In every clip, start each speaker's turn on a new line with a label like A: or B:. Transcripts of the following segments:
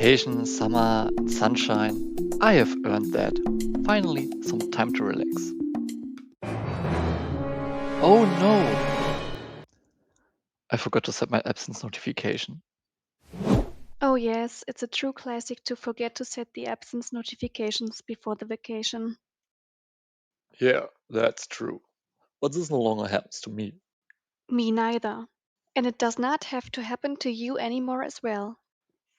A: Vacation, summer, and sunshine. I have earned that. Finally, some time to relax. Oh no! I forgot to set my absence notification.
B: Oh, yes, it's a true classic to forget to set the absence notifications before the vacation.
A: Yeah, that's true. But this no longer happens to me.
B: Me neither. And it does not have to happen to you anymore as well.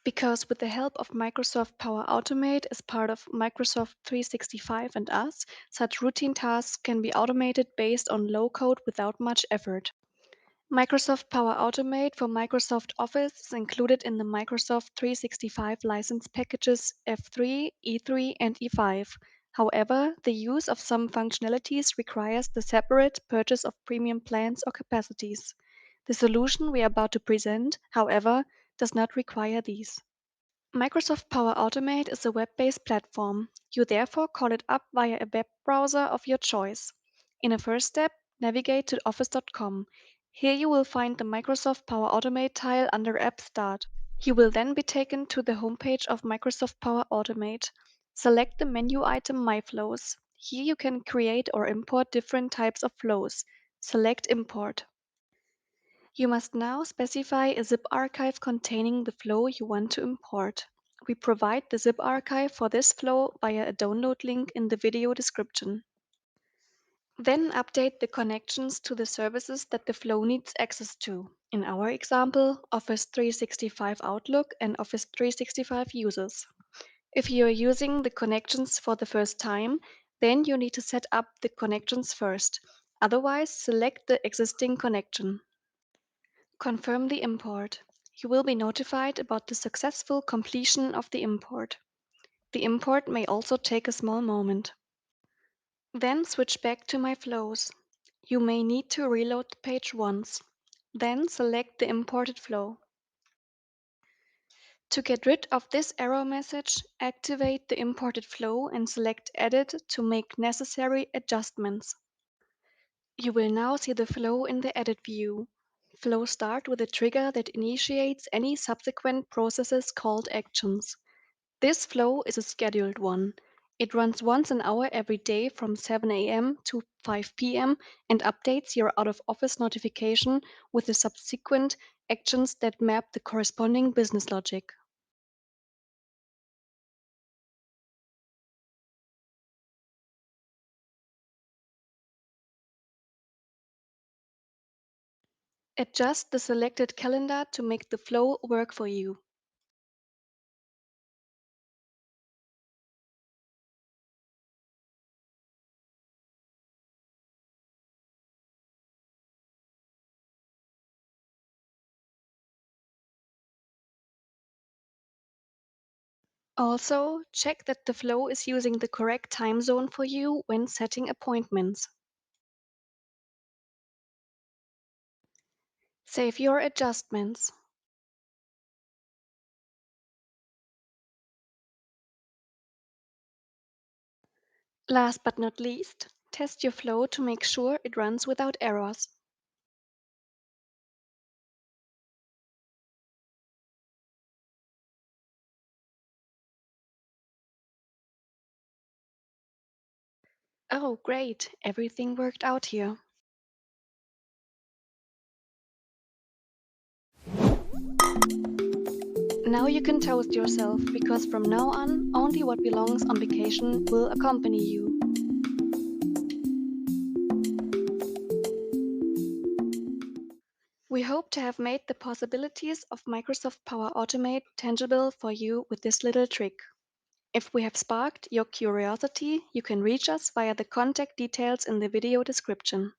B: Because with the help of Microsoft Power Automate as part of Microsoft 365 and us, such routine tasks can be automated based on low code without much effort. Microsoft Power Automate for Microsoft Office is included in the Microsoft 365 license packages F3, E3, and E5. However, the use of some functionalities requires the separate purchase of premium plans or capacities. The solution we are about to present, however, does not require these. Microsoft Power Automate is a web-based platform. You therefore call it up via a web browser of your choice. In a first step, navigate to office.com. Here you will find the Microsoft Power Automate tile under App Start. You will then be taken to the homepage of Microsoft Power Automate. Select the menu item My Flows. Here you can create or import different types of flows. Select Import. You must now specify a zip archive containing the flow you want to import. We provide the zip archive for this flow via a download link in the video description. Then update the connections to the services that the flow needs access to. In our example, Office 365 Outlook and Office 365 users. If you are using the connections for the first time, then you need to set up the connections first. Otherwise, select the existing connection. Confirm the import. You will be notified about the successful completion of the import. The import may also take a small moment. Then switch back to My Flows. You may need to reload the page once. Then select the imported flow. To get rid of this error message, activate the imported flow and select Edit to make necessary adjustments. You will now see the flow in the Edit view. Flows start with a trigger that initiates any subsequent processes called actions. This flow is a scheduled one. It runs once an hour every day from 7 a.m. to 5 p.m. and updates your out of office notification with the subsequent actions that map the corresponding business logic. Adjust the selected calendar to make the flow work for you. Also, check that the flow is using the correct time zone for you when setting appointments. Save your adjustments. Last but not least, test your flow to make sure it runs without errors. Oh, great, everything worked out here. Now you can toast yourself because from now on, only what belongs on vacation will accompany you. We hope to have made the possibilities of Microsoft Power Automate tangible for you with this little trick. If we have sparked your curiosity, you can reach us via the contact details in the video description.